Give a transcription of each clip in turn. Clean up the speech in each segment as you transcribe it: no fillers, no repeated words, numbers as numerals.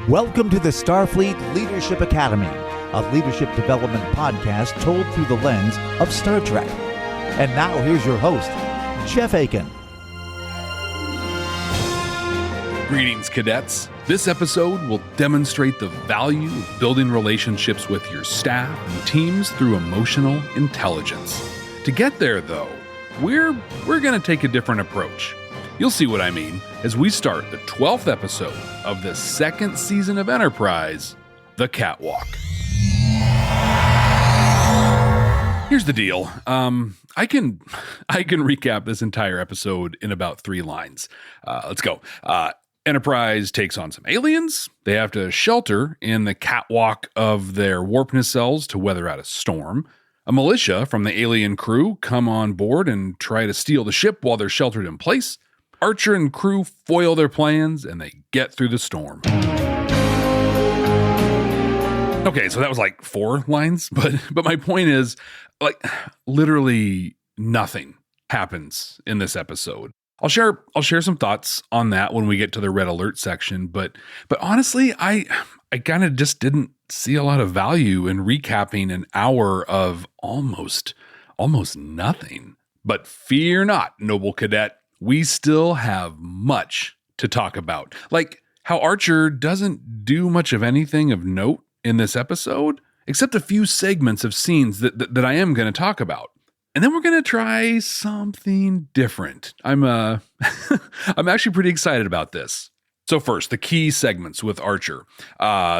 Welcome to the Starfleet Leadership Academy, a leadership development podcast told through the lens of Star Trek. And now here's your host, Jeff Akin. Greetings, cadets. This episode will demonstrate the value of building relationships with your staff and teams through emotional intelligence. To get there, though, we're going to take a different approach. You'll see what I mean as we start the 12th episode of the second season of Enterprise, The Catwalk. Here's the deal. I can recap this entire episode in about 3 lines. Let's go. Enterprise takes on some aliens. They have to shelter in the catwalk of their warp nacelles to weather out a storm. A militia from the alien crew come on board and try to steal the ship while they're sheltered in place. Archer and crew foil their plans and they get through the storm. Okay, so that was like 4 lines, but my point is, like, literally nothing happens in this episode. I'll share some thoughts on that when we get to the red alert section, but honestly, I kind of just didn't see a lot of value in recapping an hour of almost nothing. But fear not, noble cadet. We still have much to talk about. Like how Archer doesn't do much of anything of note in this episode, except a few segments of scenes that I am going to talk about. And then we're going to try something different. I'm actually pretty excited about this. So first, the key segments with Archer.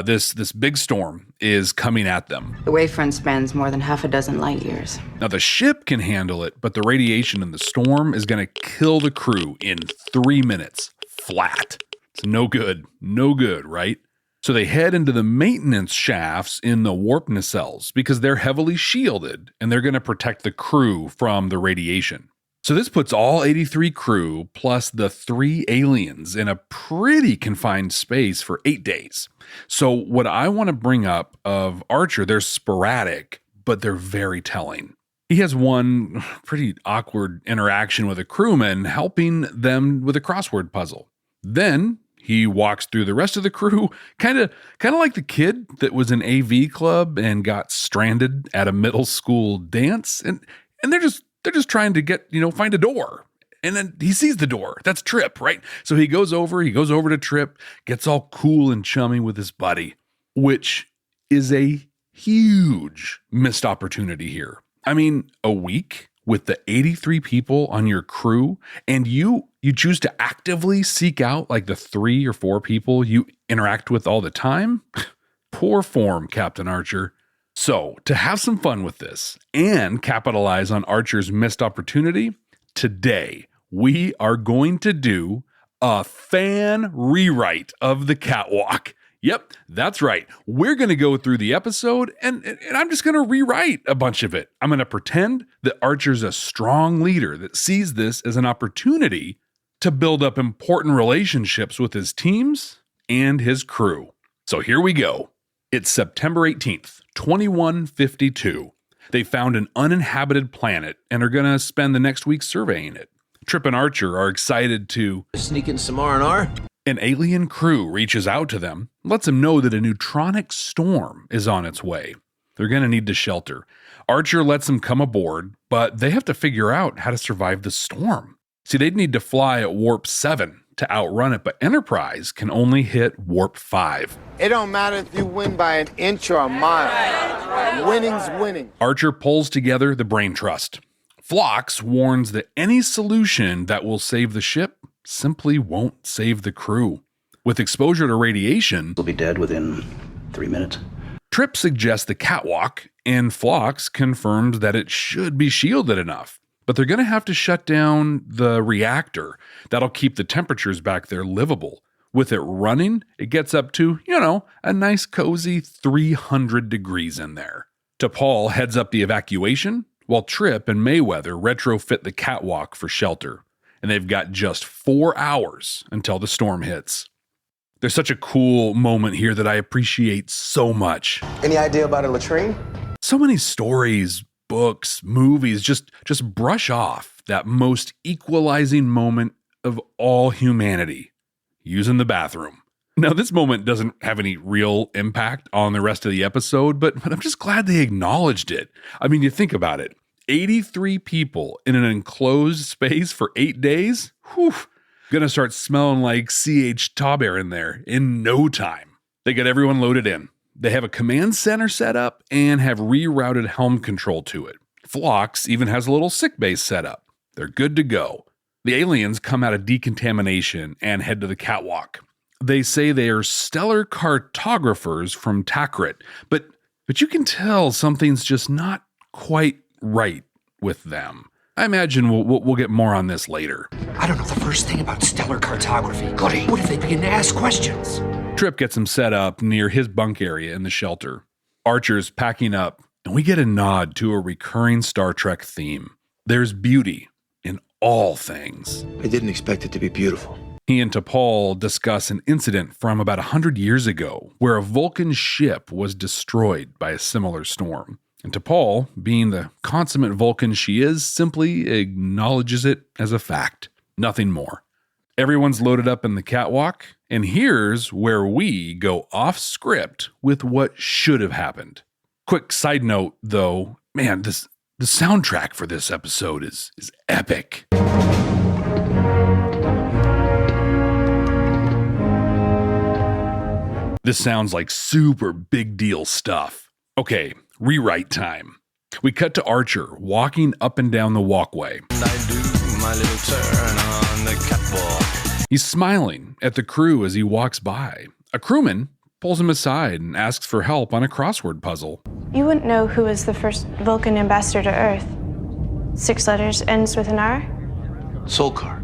This big storm is coming at them. The wavefront spans more than half a dozen light years. Now the ship can handle it, but the radiation in the storm is going to kill the crew in 3 minutes flat. It's no good, right? So they head into the maintenance shafts in the warp nacelles because they're heavily shielded and they're going to protect the crew from the radiation. So this puts all 83 crew plus the 3 aliens in a pretty confined space for 8 days. So what I want to bring up of Archer, they're sporadic, but they're very telling. He has one pretty awkward interaction with a crewman helping them with a crossword puzzle. Then he walks through the rest of the crew, kind of like the kid that was in AV club and got stranded at a middle school dance, and they're just trying to find a door. And then he sees the door. That's Trip, right? So he goes over to Trip, gets all cool and chummy with his buddy, which is a huge missed opportunity here. I mean, a week with the 83 people on your crew, and you choose to actively seek out like the 3 or 4 people you interact with all the time? Poor form, Captain Archer. So, to have some fun with this and capitalize on Archer's missed opportunity, today we are going to do a fan rewrite of the Catwalk. Yep, that's right. We're going to go through the episode and I'm just going to rewrite a bunch of it. I'm going to pretend that Archer's a strong leader that sees this as an opportunity to build up important relationships with his teams and his crew. So here we go. It's September 18th, 2152. They found an uninhabited planet and are going to spend the next week surveying it. Trip and Archer are excited to sneak in some R&R. An alien crew reaches out to them, lets them know that a tronic storm is on its way. They're going to need to shelter. Archer lets them come aboard, but they have to figure out how to survive the storm. See, they'd need to fly at warp 7 to outrun it, but Enterprise can only hit warp 5. It don't matter if you win by an inch or a mile. Winning's winning. Archer pulls together the brain trust. Phlox warns that any solution that will save the ship simply won't save the crew. With exposure to radiation, will be dead within 3 minutes. Trip suggests the catwalk, and Phlox confirms that it should be shielded enough. But they're going to have to shut down the reactor. That'll keep the temperatures back there livable. With it running, it gets up to, a nice cozy 300 degrees in there. T'Pol heads up the evacuation, while Trip and Mayweather retrofit the catwalk for shelter. And they've got just 4 hours until the storm hits. There's such a cool moment here that I appreciate so much. Any idea about a latrine? So many stories, books, movies just brush off that most equalizing moment of all humanity, using the bathroom. Now, this moment doesn't have any real impact on the rest of the episode, but I'm just glad they acknowledged it. I mean, you think about it. 83 people in an enclosed space for 8 days? Whew. Gonna start smelling like C.H. Tauber in there in no time. They get everyone loaded in. They have a command center set up and have rerouted helm control to it. Phlox even has a little sick bay set up. They're good to go. The aliens come out of decontamination and head to the catwalk. They say they are stellar cartographers from Takrit, but you can tell something's just not quite right with them. I imagine we'll get more on this later. I don't know the first thing about stellar cartography. Goody, what if they begin to ask questions? Trip gets him set up near his bunk area in the shelter. Archer's packing up, and we get a nod to a recurring Star Trek theme. There's beauty in all things. I didn't expect it to be beautiful. He and T'Pol discuss an incident from about 100 years ago where a Vulcan ship was destroyed by a similar storm. And T'Pol, being the consummate Vulcan she is, simply acknowledges it as a fact. Nothing more. Everyone's loaded up in the catwalk, and here's where we go off script with what should have happened. Quick side note, though, man, the soundtrack for this episode is epic. This sounds like super big deal stuff. Okay, rewrite time. We cut to Archer walking up and down the walkway. I do my little turn on the catwalk. He's smiling at the crew as he walks by. A crewman pulls him aside and asks for help on a crossword puzzle. You wouldn't know who was the first Vulcan ambassador to Earth. 6 letters, ends with an R? Solkar,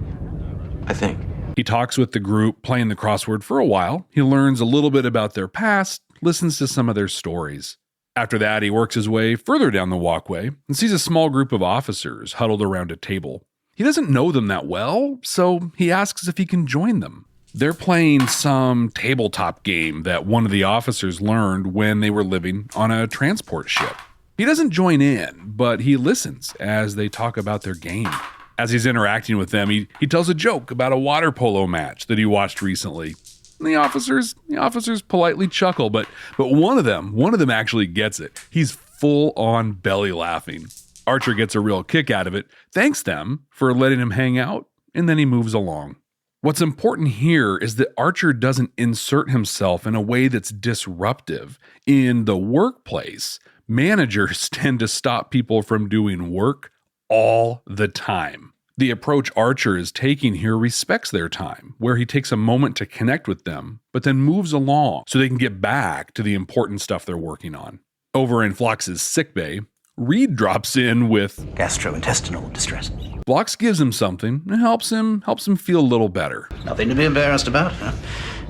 I think. He talks with the group, playing the crossword for a while. He learns a little bit about their past, listens to some of their stories. After that, he works his way further down the walkway and sees a small group of officers huddled around a table. He doesn't know them that well, so he asks if he can join them. They're playing some tabletop game that one of the officers learned when they were living on a transport ship. He doesn't join in, but he listens as they talk about their game. As he's interacting with them, he tells a joke about a water polo match that he watched recently. And the officers politely chuckle, but one of them actually gets it. He's full on belly laughing. Archer gets a real kick out of it, thanks them for letting him hang out, and then he moves along. What's important here is that Archer doesn't insert himself in a way that's disruptive. In the workplace, managers tend to stop people from doing work all the time. The approach Archer is taking here respects their time, where he takes a moment to connect with them, but then moves along so they can get back to the important stuff they're working on. Over in Phlox's sickbay, Reed drops in with Gastrointestinal distress. Phlox gives him something and helps him feel a little better. Nothing to be embarrassed about.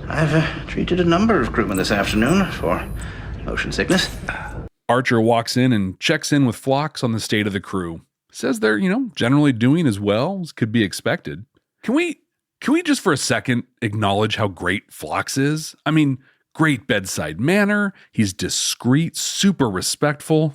I've treated a number of crewmen this afternoon for motion sickness. Archer walks in and checks in with Phlox on the state of the crew. Says they're, generally doing as well as could be expected. Can we just for a second acknowledge how great Phlox is? I mean, great bedside manner. He's discreet, super respectful.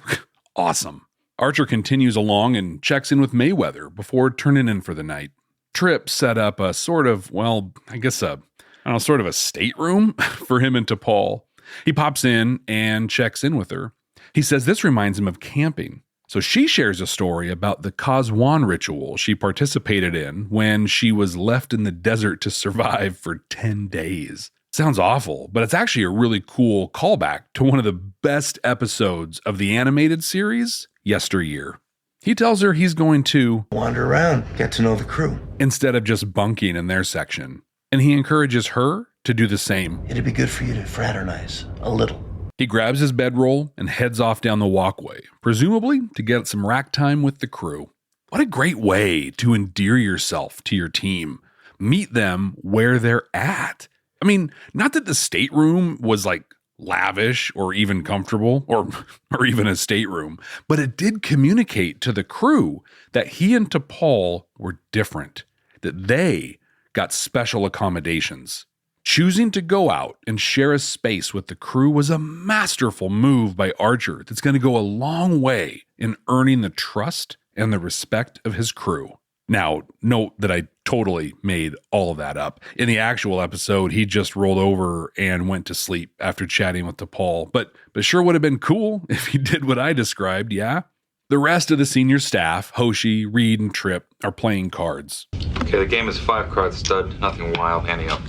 Awesome. Archer continues along and checks in with Mayweather before turning in for the night. Trip set up a sort of a stateroom for him and T'Pol. He pops in and checks in with her. He says this reminds him of camping. So she shares a story about the Kazwan ritual she participated in when she was left in the desert to survive for 10 days. Sounds awful, but it's actually a really cool callback to one of the best episodes of the animated series, Yesteryear. He tells her he's going to Wander around, get to know the crew. instead of just bunking in their section, and he encourages her to do the same. It'd be good for you to fraternize a little. He grabs his bedroll and heads off down the walkway, presumably to get some rack time with the crew. What a great way to endear yourself to your team. Meet them where they're at. I mean, not that the stateroom was like lavish or even comfortable or even a stateroom, but it did communicate to the crew that he and T'Pol were different, that they got special accommodations. Choosing to go out and share a space with the crew was a masterful move by Archer that's going to go a long way in earning the trust and the respect of his crew. Now, note that I totally made all of that up. In the actual episode, he just rolled over and went to sleep after chatting with T'Pol. But sure would have been cool if he did what I described, yeah? The rest of the senior staff, Hoshi, Reed, and Trip, are playing cards. Okay, the game is 5-card stud, nothing wild, ante up.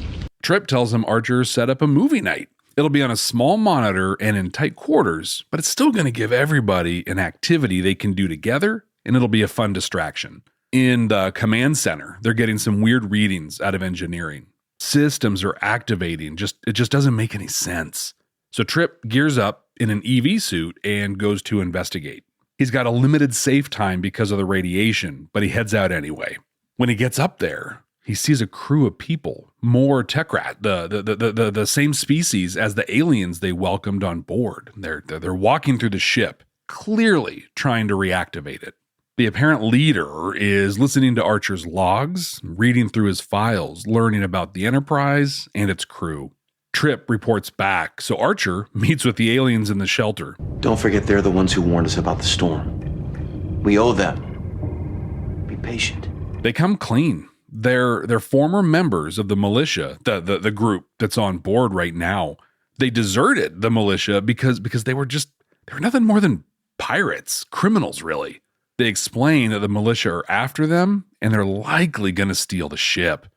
Trip tells him Archer set up a movie night. It'll be on a small monitor and in tight quarters, but it's still going to give everybody an activity they can do together, and it'll be a fun distraction. In the command center, they're getting some weird readings out of engineering. Systems are activating, it just doesn't make any sense. So Trip gears up in an EV suit and goes to investigate. He's got a limited safe time because of the radiation, but he heads out anyway. When he gets up there, he sees a crew of people, more Techrat, the same species as the aliens they welcomed on board. They're walking through the ship, clearly trying to reactivate it. The apparent leader is listening to Archer's logs, reading through his files, learning about the Enterprise and its crew. Trip reports back, so Archer meets with the aliens in the shelter. Don't forget they're the ones who warned us about the storm. We owe them. Be patient. They come clean. They're former members of the militia, the group that's on board right now. They deserted the militia because they were nothing more than pirates, criminals really. They explain that the militia are after them and they're likely going to steal the ship.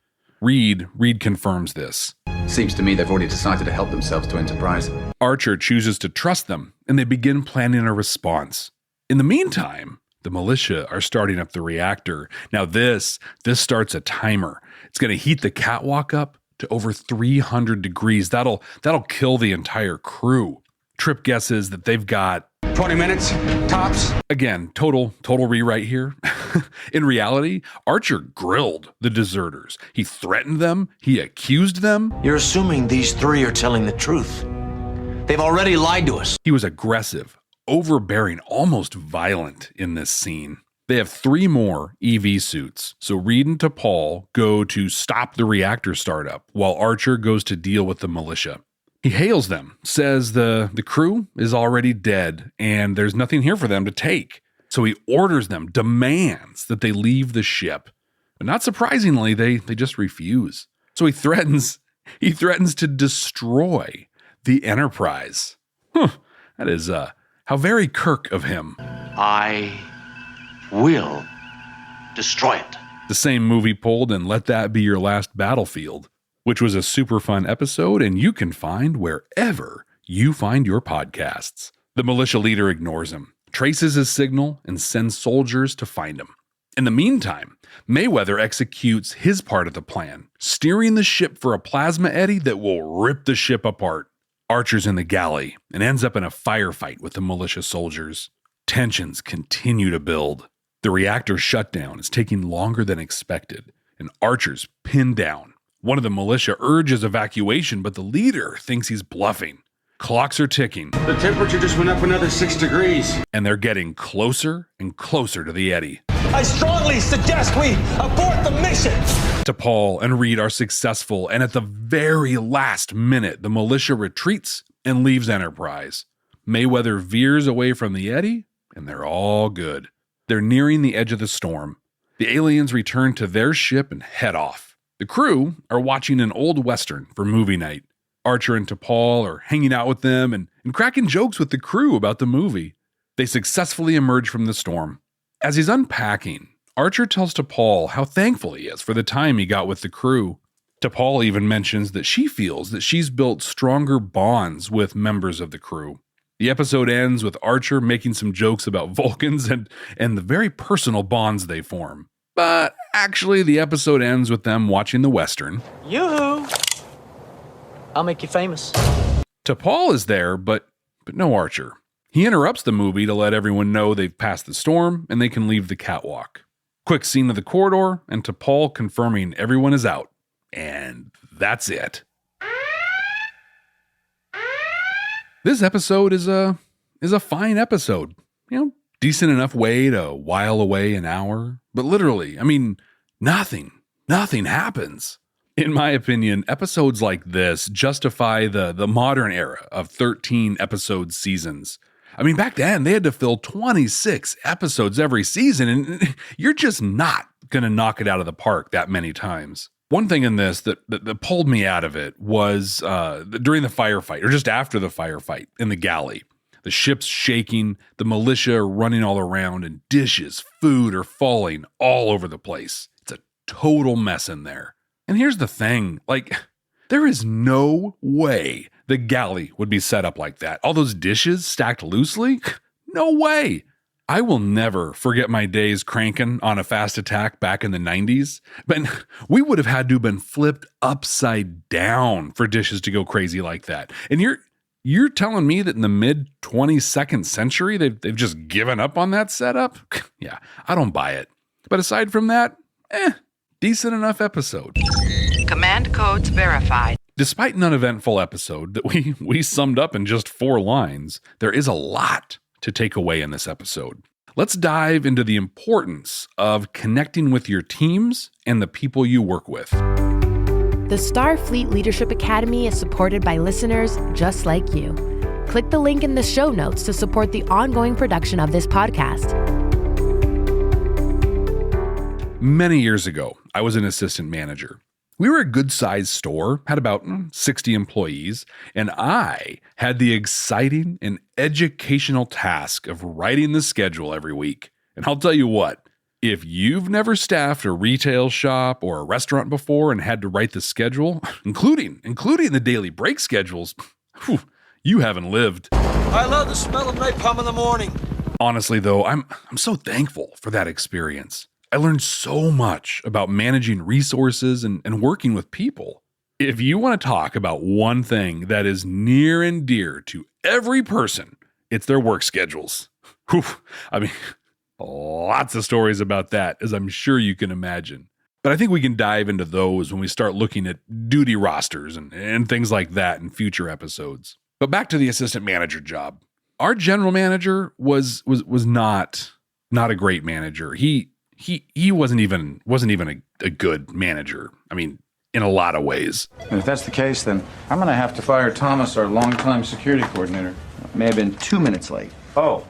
Reed confirms this. Seems to me they've already decided to help themselves to Enterprise. Archer chooses to trust them and they begin planning a response. In the meantime, the militia are starting up the reactor. Now this starts a timer. It's going to heat the catwalk up to over 300 degrees. That'll kill the entire crew. Trip guesses that they've got 20 minutes, tops. Again, total rewrite here. In reality, Archer grilled the deserters. He threatened them. He accused them. You're assuming these three are telling the truth. They've already lied to us. He was aggressive, overbearing, almost violent in this scene. They have 3 more EV suits, so Reed and T'Pol go to stop the reactor startup while Archer goes to deal with the militia. He hails them, says the crew is already dead and there's nothing here for them to take. So he orders them, demands that they leave the ship. But not surprisingly, they just refuse. So he threatens to destroy the Enterprise. That is how very Kirk of him. I will destroy it. The same movie pulled in Let That Be Your Last Battlefield, which was a super fun episode and you can find wherever you find your podcasts. The militia leader ignores him, traces his signal, and sends soldiers to find him. In the meantime, Mayweather executes his part of the plan, steering the ship for a plasma eddy that will rip the ship apart. Archer's in the galley and ends up in a firefight with the militia soldiers. Tensions continue to build. The reactor shutdown is taking longer than expected, and Archer's pinned down. One of the militia urges evacuation, but the leader thinks he's bluffing. Clocks are ticking. The temperature just went up another 6 degrees. And they're getting closer and closer to the eddy. I strongly suggest we abort the mission. T'Pol and Reed are successful, and at the very last minute, the militia retreats and leaves Enterprise. Mayweather veers away from the eddy, and they're all good. They're nearing the edge of the storm. The aliens return to their ship and head off. The crew are watching an old Western for movie night. Archer and T'Pol are hanging out with them and cracking jokes with the crew about the movie. They successfully emerge from the storm. As he's unpacking, Archer tells T'Pol how thankful he is for the time he got with the crew. T'Pol even mentions that she feels that she's built stronger bonds with members of the crew. The episode ends with Archer making some jokes about Vulcans and the very personal bonds they form. But actually, the episode ends with them watching the Western. Yoo-hoo! I'll make you famous. T'Pol is there, but no Archer. He interrupts the movie to let everyone know they've passed the storm and they can leave the catwalk. Quick scene of the corridor and T'Pol confirming everyone is out. And that's it. This episode is a fine episode. Decent enough way to while away an hour. But literally, nothing happens. In my opinion, episodes like this justify the modern era of 13 episode seasons. Back then, they had to fill 26 episodes every season, and you're just not going to knock it out of the park that many times. One thing in this that pulled me out of it was during the firefight, or just after the firefight in the galley. The ship's shaking, the militia are running all around, and dishes, food are falling all over the place. It's a total mess in there. And here's the thing, there is no way the galley would be set up like that. All those dishes stacked loosely? No way. I will never forget my days cranking on a fast attack back in the 90s, but we would have had to have been flipped upside down for dishes to go crazy like that. And you're telling me that in the mid 22nd century, they've just given up on that setup? Yeah, I don't buy it. But aside from that, decent enough episode. Command codes verified. Despite an uneventful episode that we summed up in just 4 lines, there is a lot to take away in this episode. Let's dive into the importance of connecting with your teams and the people you work with. The Starfleet Leadership Academy is supported by listeners just like you. Click the link in the show notes to support the ongoing production of this podcast. Many years ago, I was an assistant manager. We were a good-sized store, had about 60 employees, and I had the exciting and educational task of writing the schedule every week. And I'll tell you what, if you've never staffed a retail shop or a restaurant before and had to write the schedule, including the daily break schedules, you haven't lived. I love the smell of napalm in the morning. Honestly, though, I'm so thankful for that experience. I learned so much about managing resources and working with people. If you want to talk about one thing that is near and dear to every person, it's their work schedules. I mean, lots of stories about that, as I'm sure you can imagine. But I think we can dive into those when we start looking at duty rosters and things like that in future episodes. But back to the assistant manager job. Our general manager was not a great manager. He wasn't even a good manager. I mean, in a lot of ways. And if that's the case, then I'm going to have to fire Thomas, our longtime security coordinator. May have been 2 minutes late. Oh,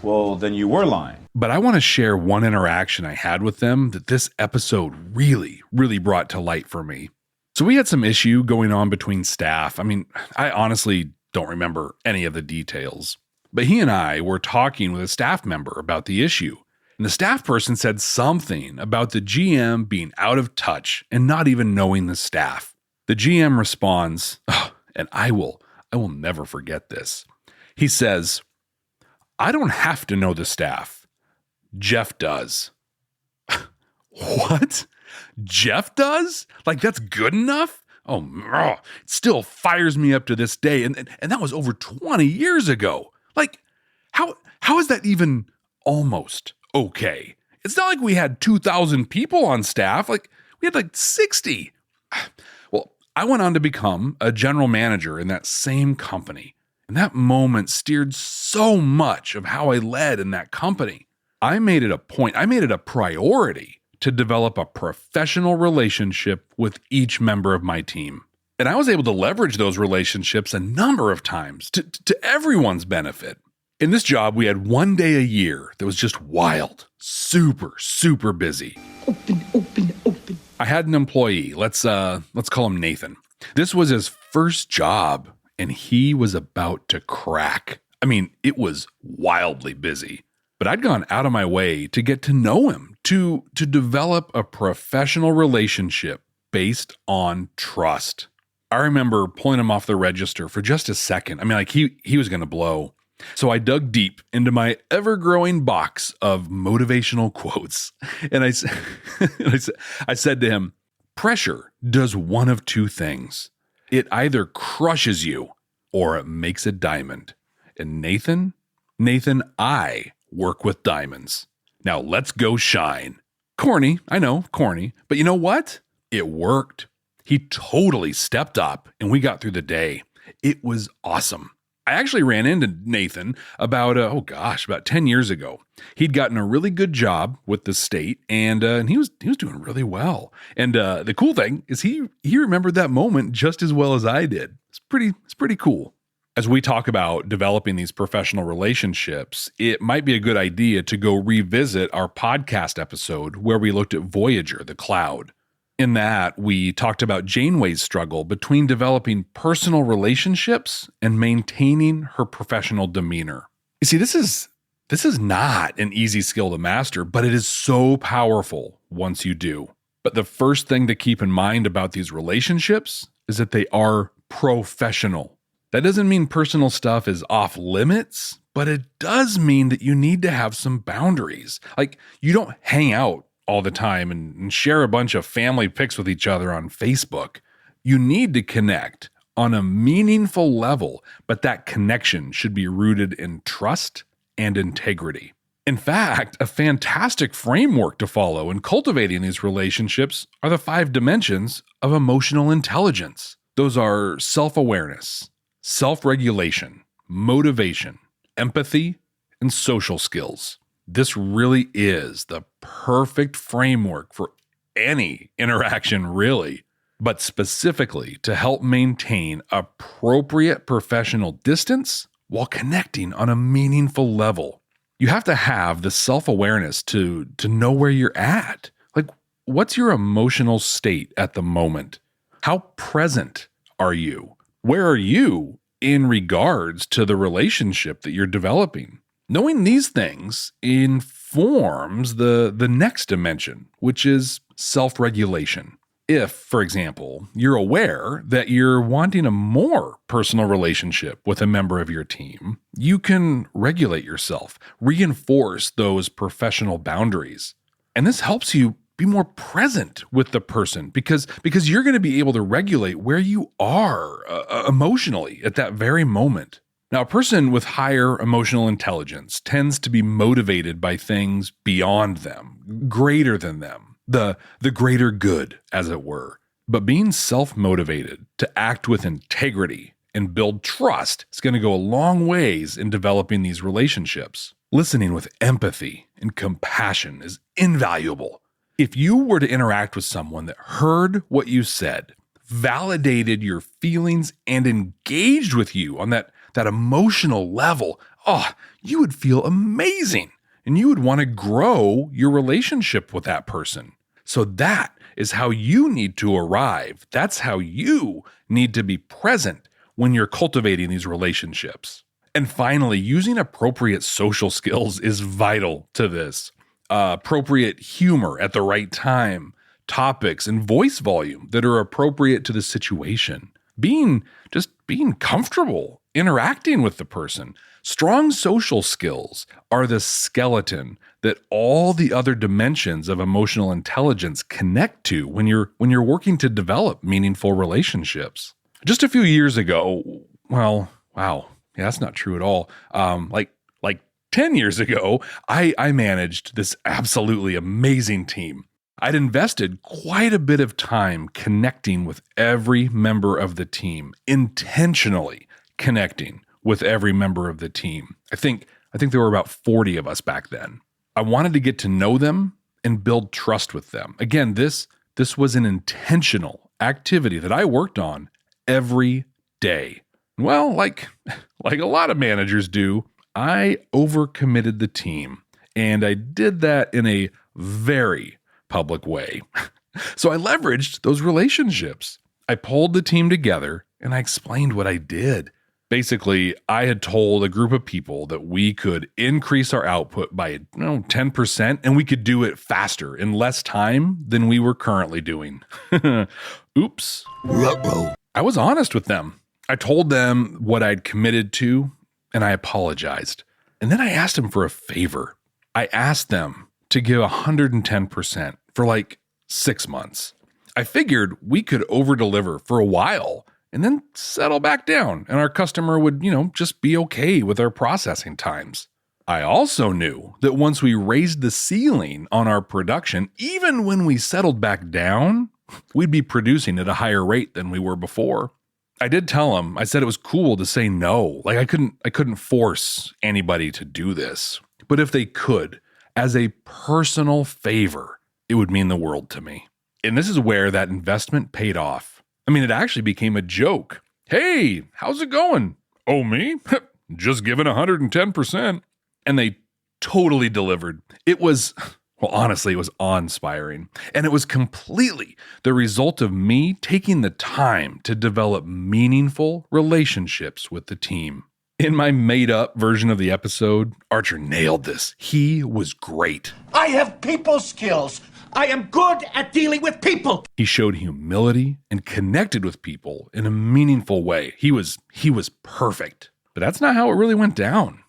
well, then you were lying. But I want to share one interaction I had with them that this episode really, really brought to light for me. So we had some issue going on between staff. I mean, I honestly don't remember any of the details. But he and I were talking with a staff member about the issue. And the staff person said something about the GM being out of touch and not even knowing the staff. The GM responds, and I will never forget this. He says, "I don't have to know the staff. Jeff does." What? Jeff does? That's good enough? It still fires me up to this day. And that was over 20 years ago. How is that even almost okay? It's not like we had 2,000 people on staff. We had 60. Well, I went on to become a general manager in that same company. And that moment steered so much of how I led in that company. I made it a priority to develop a professional relationship with each member of my team. And I was able to leverage those relationships a number of times to everyone's benefit. In this job, we had one day a year that was just wild, super, super busy. Open. I had an employee, let's call him Nathan. This was his first job, and he was about to crack. I mean, it was wildly busy. But I'd gone out of my way to get to know him, to develop a professional relationship based on trust. I remember pulling him off the register for just a second. I mean, he was going to blow. So I dug deep into my ever-growing box of motivational quotes, and I said to him, "Pressure does one of two things. It either crushes you or it makes a diamond. And Nathan, I work with diamonds. Now let's go shine." Corny, I know, corny, but you know what? It worked. He totally stepped up, and we got through the day. It was awesome. I actually ran into Nathan about 10 years ago. He'd gotten a really good job with the state, and he was doing really well. And the cool thing is he remembered that moment just as well as I did. It's pretty cool. As we talk about developing these professional relationships, it might be a good idea to go revisit our podcast episode where we looked at Voyager, the cloud. In that, we talked about Janeway's struggle between developing personal relationships and maintaining her professional demeanor. You see, this is not an easy skill to master, but it is so powerful once you do. But the first thing to keep in mind about these relationships is that they are professional. That doesn't mean personal stuff is off limits, but it does mean that you need to have some boundaries. Like, you don't hang out all the time and share a bunch of family pics with each other on Facebook. You need to connect on a meaningful level, but that connection should be rooted in trust and integrity. In fact, a fantastic framework to follow in cultivating these relationships are the 5 dimensions of emotional intelligence. Those are self-awareness, self-regulation, motivation, empathy, and social skills. This really is the perfect framework for any interaction, really, but specifically to help maintain appropriate professional distance while connecting on a meaningful level. You have to have the self-awareness to know where you're at. Like, what's your emotional state at the moment? How present are you? Where are you in regards to the relationship that you're developing? Knowing these things informs the next dimension, which is self-regulation. If, for example, you're aware that you're wanting a more personal relationship with a member of your team, you can regulate yourself, reinforce those professional boundaries. And this helps you be more present with the person because you're going to be able to regulate where you are emotionally at that very moment. Now, a person with higher emotional intelligence tends to be motivated by things beyond them, greater than them, the greater good, as it were. But being self-motivated to act with integrity and build trust is going to go a long ways in developing these relationships. Listening with empathy and compassion is invaluable. If you were to interact with someone that heard what you said, validated your feelings, and engaged with you on that emotional level, you would feel amazing. And you would want to grow your relationship with that person. So that is how you need to arrive. That's how you need to be present when you're cultivating these relationships. And finally, using appropriate social skills is vital to this. Appropriate humor at the right time, topics and voice volume that are appropriate to the situation. Being comfortable interacting with the person. Strong social skills are the skeleton that all the other dimensions of emotional intelligence connect to when you're working to develop meaningful relationships. Just a few years ago, that's not true at all. Like 10 years ago, I managed this absolutely amazing team. I'd invested quite a bit of time connecting with every member of the team, intentionally connecting with every member of the team. I think there were about 40 of us back then. I wanted to get to know them and build trust with them. Again, this was an intentional activity that I worked on every day. Well, like a lot of managers do, I overcommitted the team, and I did that in a very public way. So I leveraged those relationships. I pulled the team together and I explained what I did. Basically, I had told a group of people that we could increase our output by 10%, and we could do it faster in less time than we were currently doing. Oops. Ruh-roh. I was honest with them. I told them what I'd committed to, and I apologized. And then I asked them for a favor. I asked them to give 110% for 6 months. I figured we could over-deliver for a while and then settle back down, and our customer would, just be okay with our processing times. I also knew that once we raised the ceiling on our production, even when we settled back down, we'd be producing at a higher rate than we were before. I did tell them, I said it was cool to say no. I couldn't force anybody to do this. But if they could, as a personal favor, it would mean the world to me. And this is where that investment paid off. It actually became a joke. Hey, how's it going? Oh, me? Just giving 110%. And they totally delivered. It was, well, honestly, it was awe-inspiring. And it was completely the result of me taking the time to develop meaningful relationships with the team. In my made-up version of the episode, Archer nailed this. He was great. I have people skills. I am good at dealing with people. He showed humility and connected with people in a meaningful way. He was perfect. But that's not how it really went down.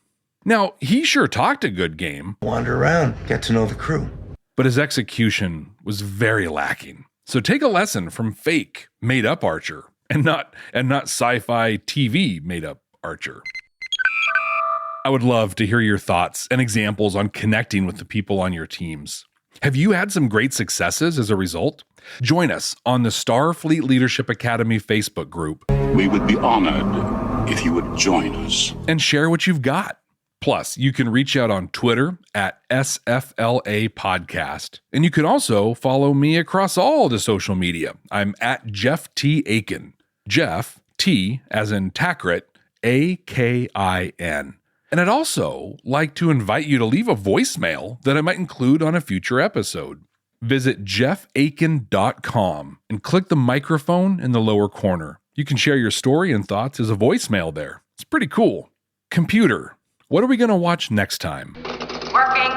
Now, he sure talked a good game. Wander around, get to know the crew. But his execution was very lacking. So take a lesson from fake, made-up Archer, and not sci-fi TV made-up Archer. I would love to hear your thoughts and examples on connecting with the people on your teams. Have you had some great successes as a result? Join us on the Starfleet Leadership Academy Facebook group. We would be honored if you would join us. And share what you've got. Plus, you can reach out on Twitter at SFLA Podcast. And you can also follow me across all the social media. I'm at Jeff T. Akin. Jeff, T as in Takrit, Akin. And I'd also like to invite you to leave a voicemail that I might include on a future episode. Visit jeffakin.com and click the microphone in the lower corner. You can share your story and thoughts as a voicemail there. It's pretty cool. Computer, what are we going to watch next time? Working.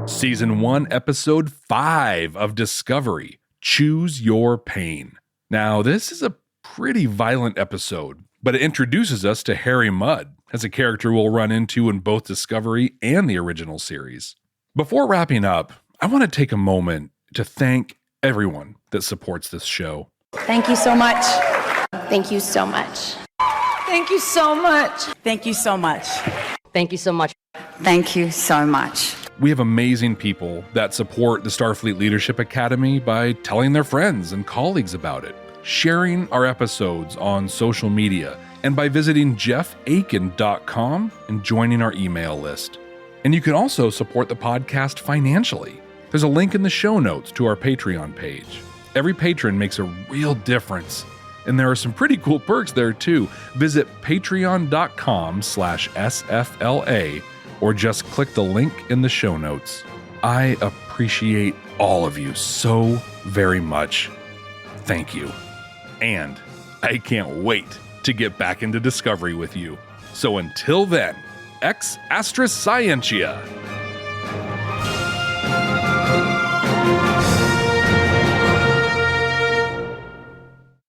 Season 1, Episode 5 of Discovery. Choose Your Pain. Now, this is a pretty violent episode, but it introduces us to Harry Mudd as a character we'll run into in both Discovery and the original series. Before wrapping up, I want to take a moment to thank everyone that supports this show. Thank you so much. Thank you so much. Thank you so much. Thank you so much. Thank you so much. Thank you so much. We have amazing people that support the Starfleet Leadership Academy by telling their friends and colleagues about it, sharing our episodes on social media, and by visiting jeffakin.com and joining our email list. And you can also support the podcast financially. There's a link in the show notes to our Patreon page. Every patron makes a real difference, and there are some pretty cool perks there too. Visit patreon.com/SFLA or just click the link in the show notes. I appreciate all of you so very much. Thank you. And I can't wait to get back into Discovery with you. So until then, ex astra scientia.